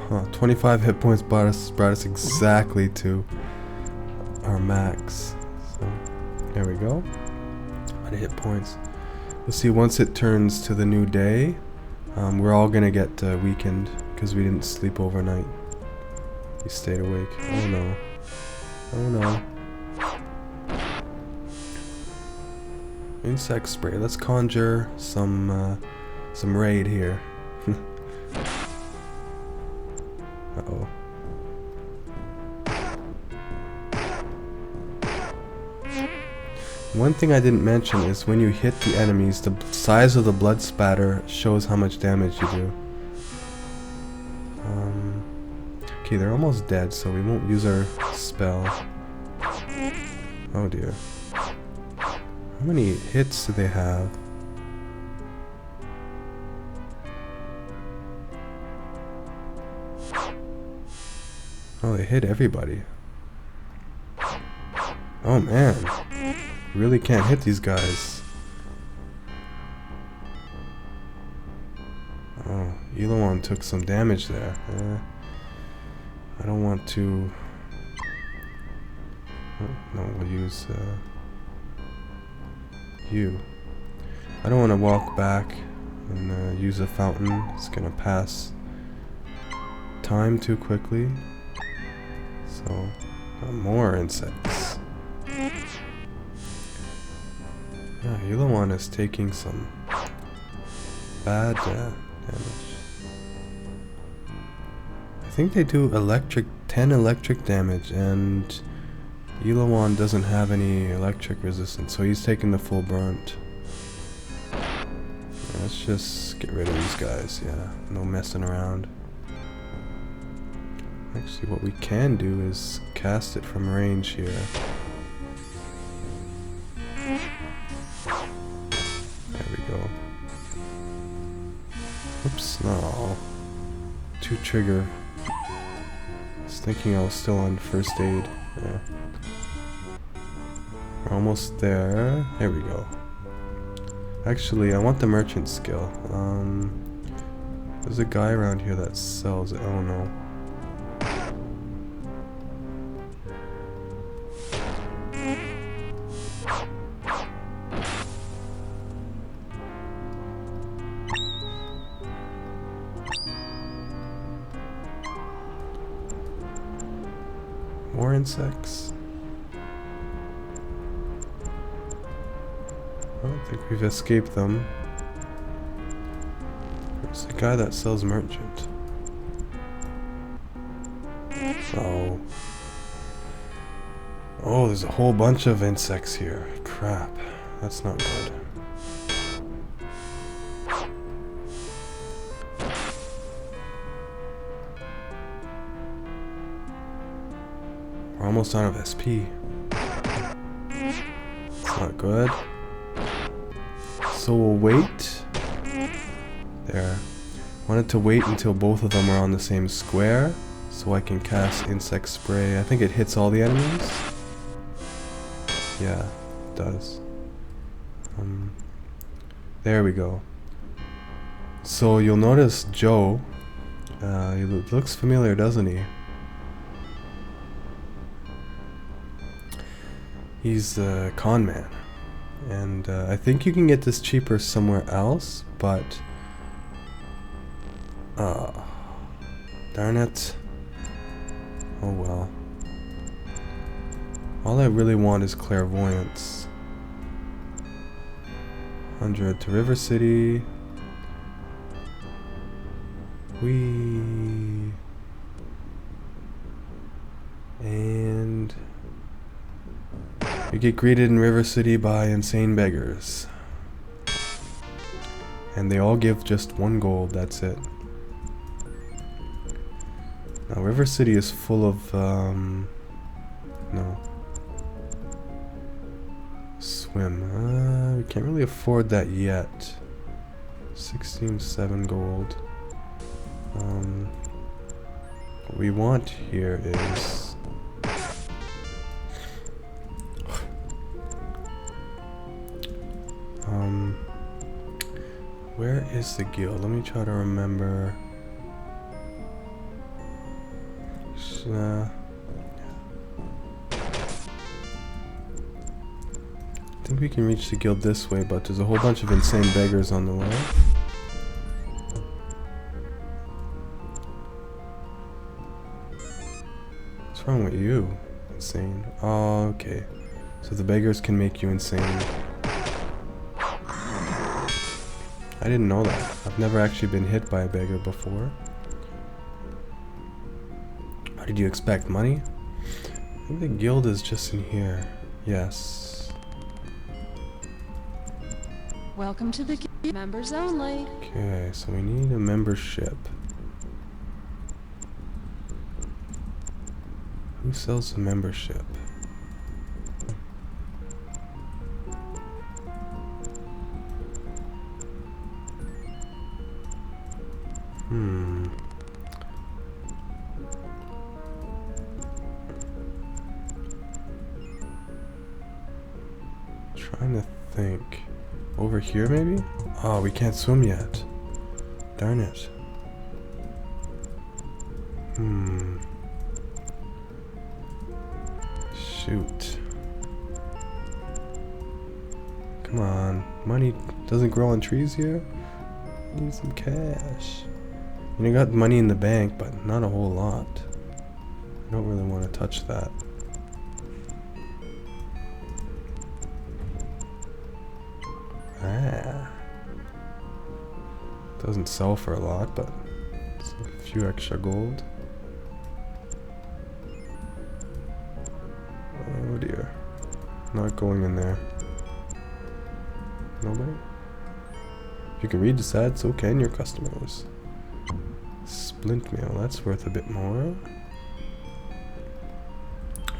Huh, 25 hit points brought us exactly to our max. So, there we go. How many hit points? We'll see once it turns to the new day. We're all gonna get weakened because we didn't sleep overnight. We stayed awake. Oh no. Oh no. Insect spray. Let's conjure some raid here. Uh-oh. One thing I didn't mention is when you hit the enemies, the size of the blood spatter shows how much damage you do. Okay, they're almost dead, so we won't use our spell. Oh dear. How many hits do they have? Oh, they hit everybody. Oh man. Really can't hit these guys. Oh, Eloan took some damage there. I don't want to... Oh, no, we'll use you. I don't want to walk back and use a fountain. It's gonna pass time too quickly. So, more insects. Yeah, Eloan is taking some bad damage. I think they do 10 electric damage, and Eloan doesn't have any electric resistance, so he's taking the full brunt. Yeah, let's just get rid of these guys, yeah, no messing around. Actually, what we can do is cast it from range here. There we go. Oops, no. Too trigger. I was thinking I was still on first aid. Yeah. We're almost there. There we go. Actually, I want the merchant skill. There's a guy around here that sells it. Oh no. More insects. I don't think we've escaped them. There's a guy that sells merchant. Oh. Oh, there's a whole bunch of insects here. Crap. That's not good. We're almost out of SP. It's not good. So we'll wait. There. Wanted to wait until both of them are on the same square, so I can cast insect spray. I think it hits all the enemies. Yeah, it does. There we go. So you'll notice Joe. He looks familiar, doesn't he? He's a con man. And I think you can get this cheaper somewhere else, but darn it. Oh well. All I really want is clairvoyance. 100 to Rivercity. And we get greeted in Rivercity by insane beggars. And they all give just 1 gold, that's it. Now Rivercity is full of, no. Swim. We can't really afford that yet. 16.7 gold. What we want here is where is the guild? Let me try to remember. I think we can reach the guild this way, but there's a whole bunch of insane beggars on the way. What's wrong with you? Insane. Oh, okay. So the beggars can make you insane. I didn't know that. I've never actually been hit by a beggar before. What did you expect? Money? I think the guild is just in here. Yes. Welcome to the guild. Members only. Okay, so we need a membership. Who sells a membership? Trying to think. Over here maybe? Oh, we can't swim yet. Darn it. Shoot. Come on. Money doesn't grow on trees here? Need some cash. And I got money in the bank, but not a whole lot. I don't really want to touch that. Doesn't sell for a lot, but it's a few extra gold. Oh dear. Not going in there. Nobody? If you can read this ad, so can your customers. Splint mail, that's worth a bit more.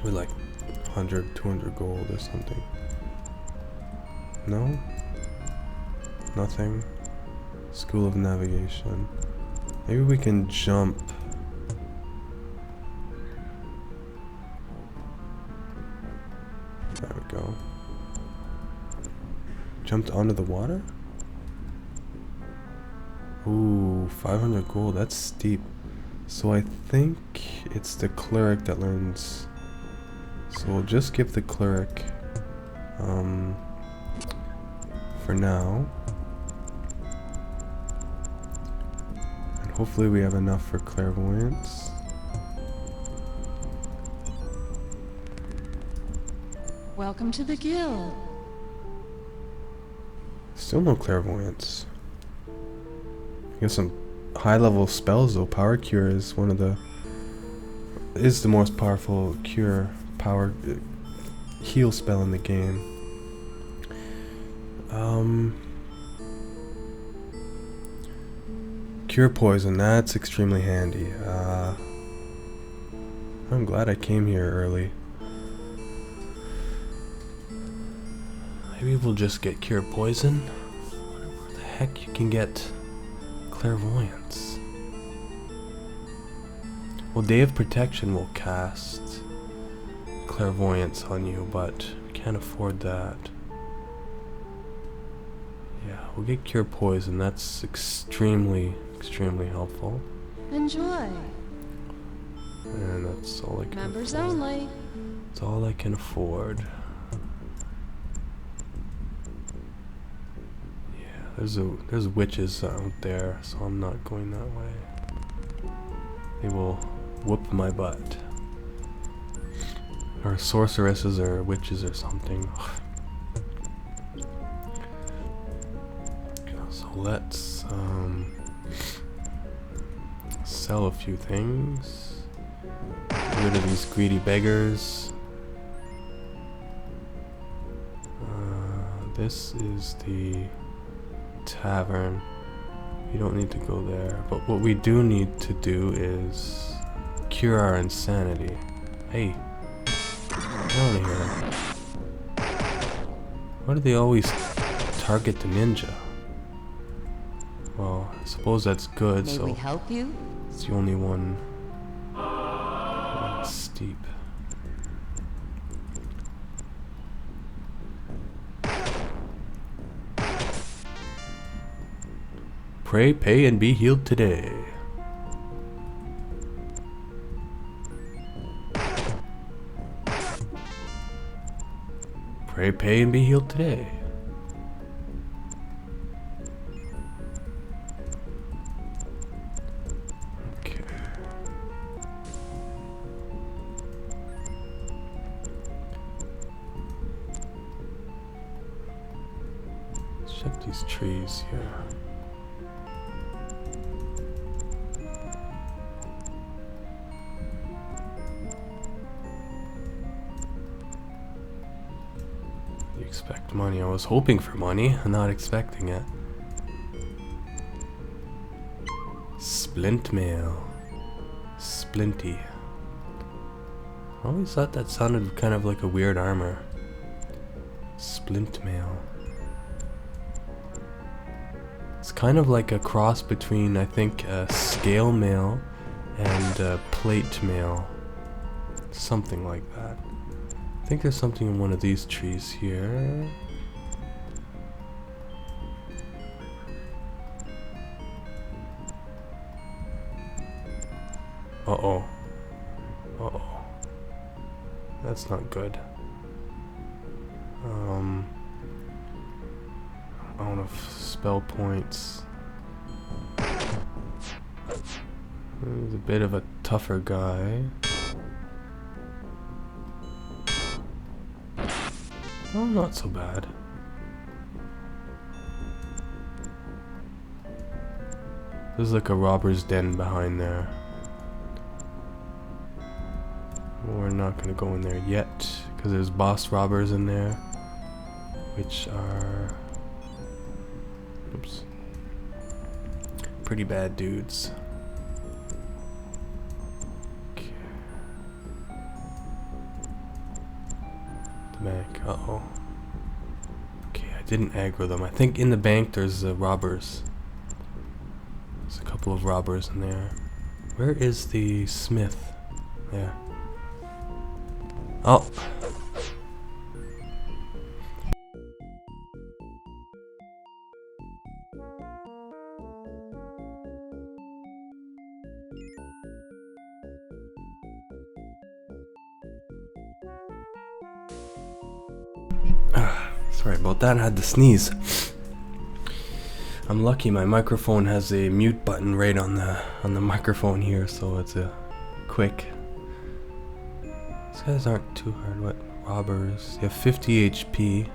With like 100, 200 gold or something. No? Nothing. School of Navigation. Maybe we can jump. There we go. Jumped onto the water? Ooh, 500 gold, that's steep. So I think it's the cleric that learns. So we'll just give the cleric for now. And hopefully we have enough for clairvoyance. Welcome to the guild. Still no clairvoyance. I guess some high level spells though. Power Cure is one of the most powerful cure power heal spell in the game. Cure poison, that's extremely handy. I'm glad I came here early. Maybe we'll just get cure poison. Where the heck you can get clairvoyance? Well, Day of Protection will cast clairvoyance on you, but can't afford that. Yeah, we'll get cure poison. That's extremely helpful. Enjoy. And that's all I can Members afford. only. That's all I can afford. There's witches out there, so I'm not going that way. They will whoop my butt. Or sorceresses or witches or something. So let's sell a few things. Get rid of these greedy beggars. This is the tavern. You don't need to go there. But what we do need to do is cure our insanity. Hey, get out of here. Why do they always target the ninja? Well, I suppose that's good, May so we help you? it's the only one that's steep. Pray, pay, and be healed today. Pray, pay, and be healed today. Okay. Let's check these trees here. Expect money. I was hoping for money, not expecting it. Splint mail. Splinty. I always thought that sounded kind of like a weird armor. Splint mail. It's kind of like a cross between, I think, scale mail and plate mail. Something like that. I think there's something in one of these trees here. Uh-oh. Uh-oh. That's not good. Out of spell points. He's a bit of a tougher guy. Oh, not so bad. There's like a robber's den behind there. We're not gonna go in there yet, because there's boss robbers in there, which are... oops. Pretty bad dudes. Bank. Uh-oh. Okay, I didn't aggro them. I think in the bank there's robbers. There's a couple of robbers in there. Where is the smith? There. Oh. Sorry about that, I had to sneeze. I'm lucky my microphone has a mute button right on the microphone here, so it's a quick. These guys aren't too hard. What? Robbers. You have 50 HP.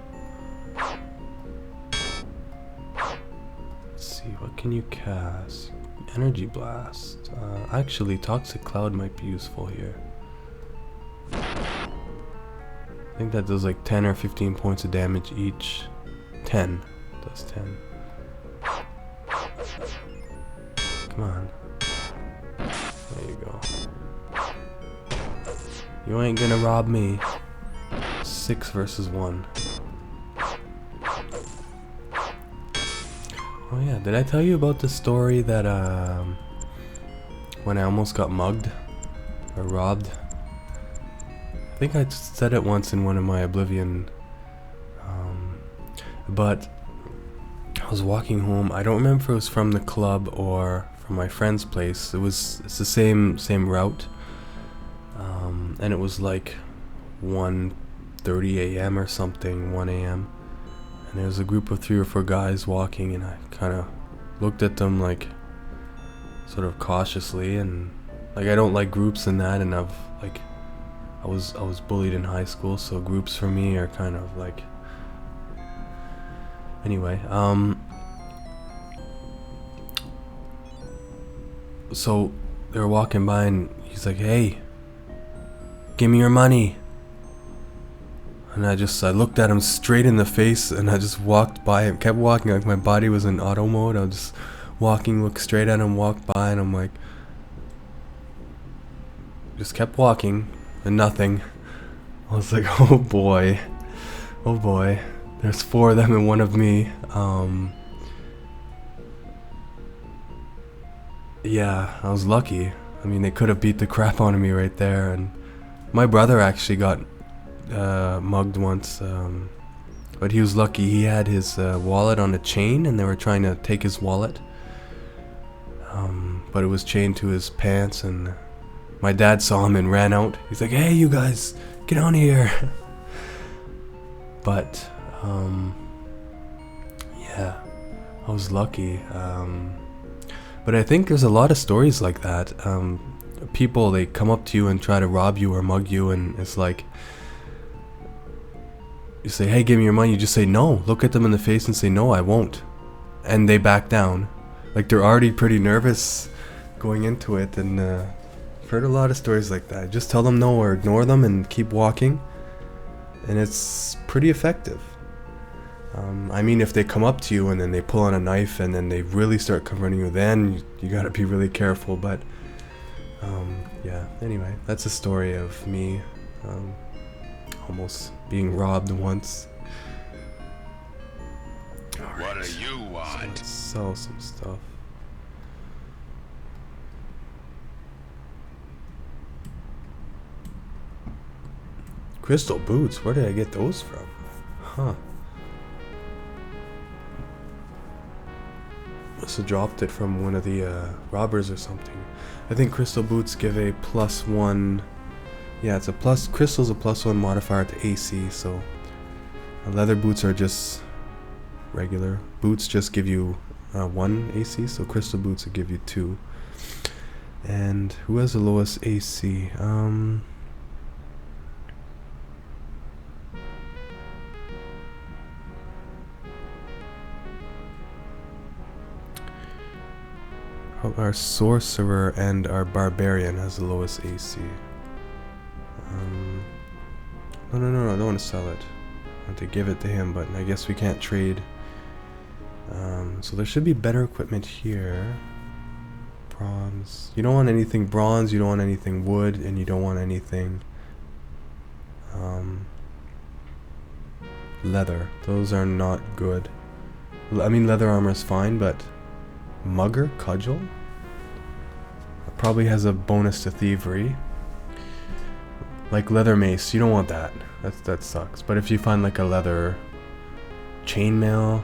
Let's see, what can you cast? Energy blast. Actually, toxic cloud might be useful here. I think that does like 10 or 15 points of damage each. 10. Does 10. Come on. There you go. You ain't gonna rob me. 6 versus 1. Oh yeah, did I tell you about the story that when I almost got mugged? Or robbed? I think I said it once in one of my Oblivion, but I was walking home. I don't remember if it was from the club or from my friend's place. It's the same route, and it was like 1:30 a.m. or something, 1 a.m. And there was a group of 3 or 4 guys walking, and I kind of looked at them like sort of cautiously, and like I don't like groups and that, and I was bullied in high school, so groups for me are kind of like, anyway, so they were walking by, and he's like, "Hey, give me your money." And I looked at him straight in the face, and I just walked by him, kept walking, like my body was in auto mode. I was just walking, looked straight at him, walked by, and I'm like, just kept walking, and nothing. I was like, oh boy, there's 4 of them and 1 of me. Yeah, I was lucky. I mean, they could have beat the crap out of me right there, and my brother actually got mugged once, but he was lucky. He had his wallet on a chain, and they were trying to take his wallet, but it was chained to his pants, and my dad saw him and ran out. He's like, "Hey, you guys, get on here." But yeah, I was lucky. But I think there's a lot of stories like that. People, they come up to you and try to rob you or mug you, and it's like, you say, "Hey, give me your money." You just say no. Look at them in the face and say, "No, I won't." And they back down. Like, they're already pretty nervous going into it. And I've heard a lot of stories like that. Just tell them no or ignore them and keep walking. And it's pretty effective. I mean, if they come up to you and then they pull on a knife and then they really start confronting you, then you gotta be really careful. But yeah, anyway, that's a story of me almost being robbed once. What do you So want? let's sell some stuff. Crystal boots, where did I get those from? Huh. Must have dropped it from one of the robbers or something. I think crystal boots give a +1. Yeah, it's a plus. Crystal's a +1 modifier to AC, so leather boots are just regular. Boots just give you 1 AC, so crystal boots would give you 2. And who has the lowest AC? Our sorcerer and our barbarian has the lowest AC. No, I don't want to sell it. I want to give it to him, but I guess we can't trade. So there should be better equipment here. Bronze. You don't want anything bronze, you don't want anything wood, and you don't want anything leather. Those are not good. I mean, leather armor is fine, but mugger? Cudgel? It probably has a bonus to thievery. Like leather mace, you don't want that. That sucks. But if you find like a leather chainmail,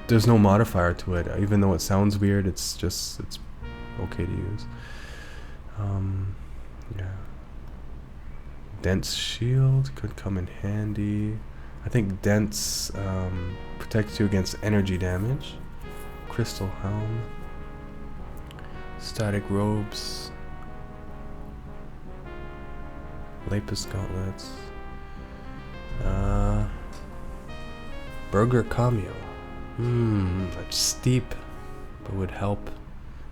there's no modifier to it. Even though it sounds weird, it's okay to use. Yeah. Dense shield could come in handy. I think dense protects you against energy damage. Crystal helm. Static robes. Lapis gauntlets. Burger cameo. That's steep, but would help.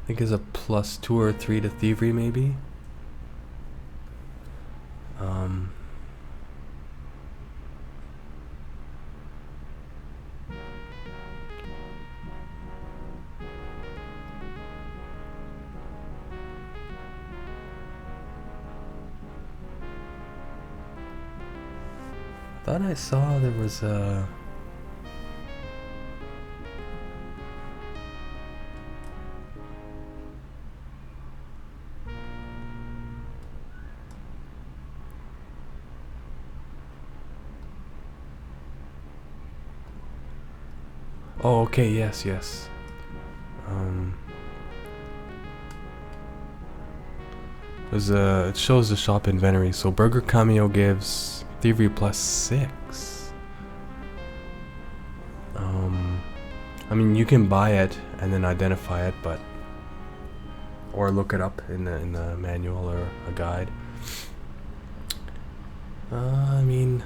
I think is a +2 or 3 to thievery, maybe. I thought I saw there was a... Oh, okay, yes. It shows the shop inventory. So Burger Cameo gives thievery +6. I mean, you can buy it and then identify it, but or look it up in the manual or a guide. I mean,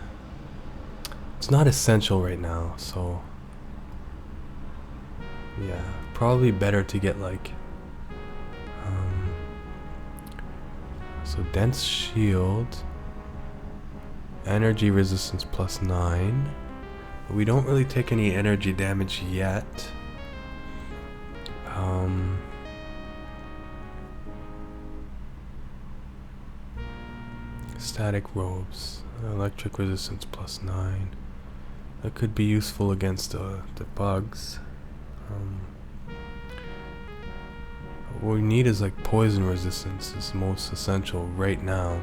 it's not essential right now, so yeah, probably better to get like so dense shield, energy resistance +9. We don't really take any energy damage yet. Static robes, electric resistance +9. That could be useful against the bugs. What we need is like poison resistance is most essential right now.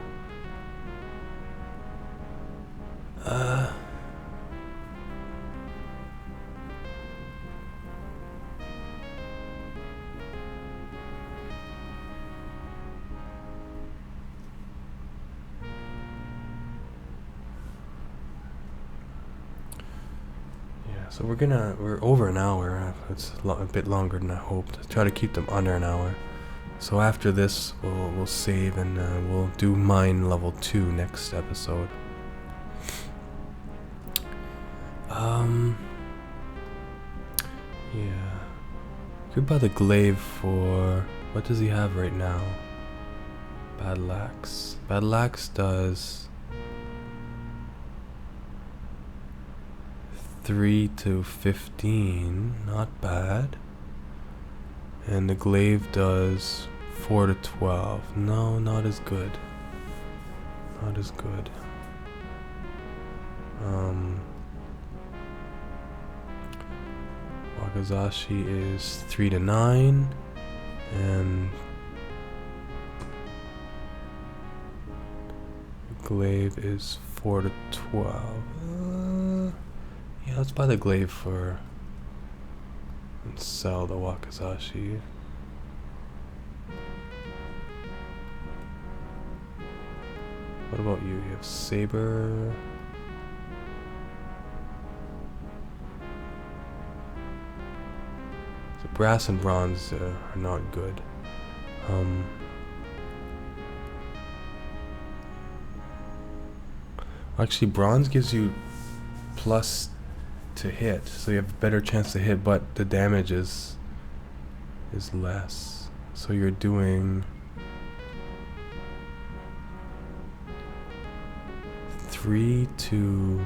So we're over an hour. It's a bit longer than I hoped. Try to keep them under an hour. So after this, we'll save and we'll do mine level 2 next episode. Yeah. Could buy the glaive for, what does he have right now? Battle axe. Battle axe does 3 to 15, not bad. And the glaive does 4 to 12. No, not as good. Not as good. Wakizashi is 3 to 9, and the glaive is 4 to 12. Yeah, let's buy the glaive for and sell the Wakizashi. What about you? You have saber. So brass and bronze are not good. Actually, bronze gives you plus to hit, so you have a better chance to hit, but the damage is less. So you're doing 3 to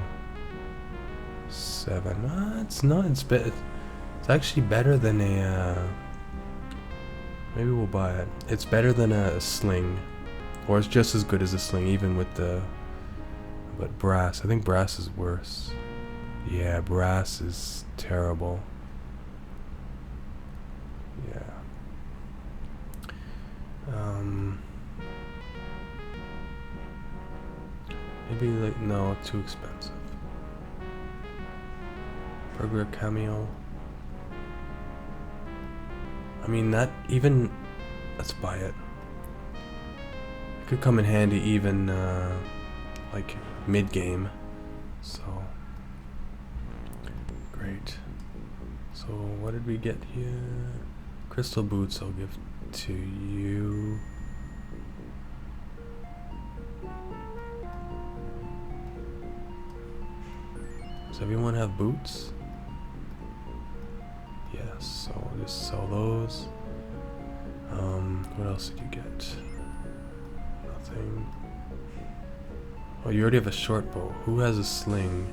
7. It's not. It's actually better than a. Maybe we'll buy it. It's better than a sling, or it's just as good as a sling, even with the. But brass. I think brass is worse. Yeah, brass is terrible. Yeah. Maybe like no, too expensive. Burglar cameo. I mean that even. Let's buy it. It could come in handy even like mid game. So. Great. So what did we get here? Crystal boots I'll give to you. Does everyone have boots? Yes, so I'll just sell those. What else did you get? Nothing. Oh, you already have a short bow. Who has a sling?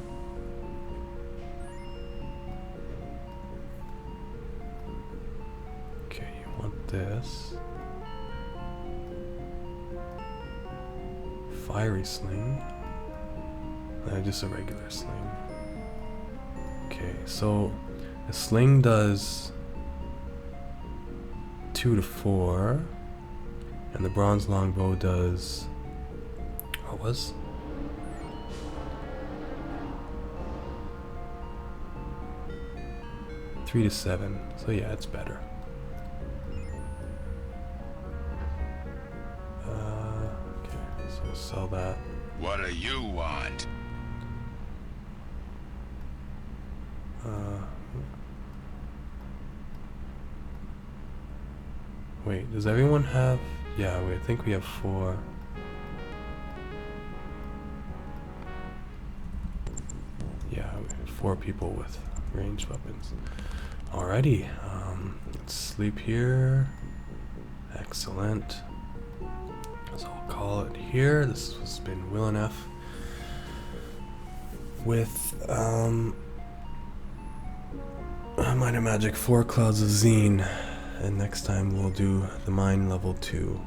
This fiery sling, just a regular sling. Okay, so a sling does 2 to 4, and the bronze longbow does what was 3 to 7. So yeah, it's better. Sell that. What do you want? Wait, does everyone have... Yeah, I think we have 4. Yeah, we have 4 people with ranged weapons. Alrighty, let's sleep here. Excellent. So I'll call it here. This has been WilNF with Minor Magic 4 Clouds of Zine. And next time we'll do the mine level 2.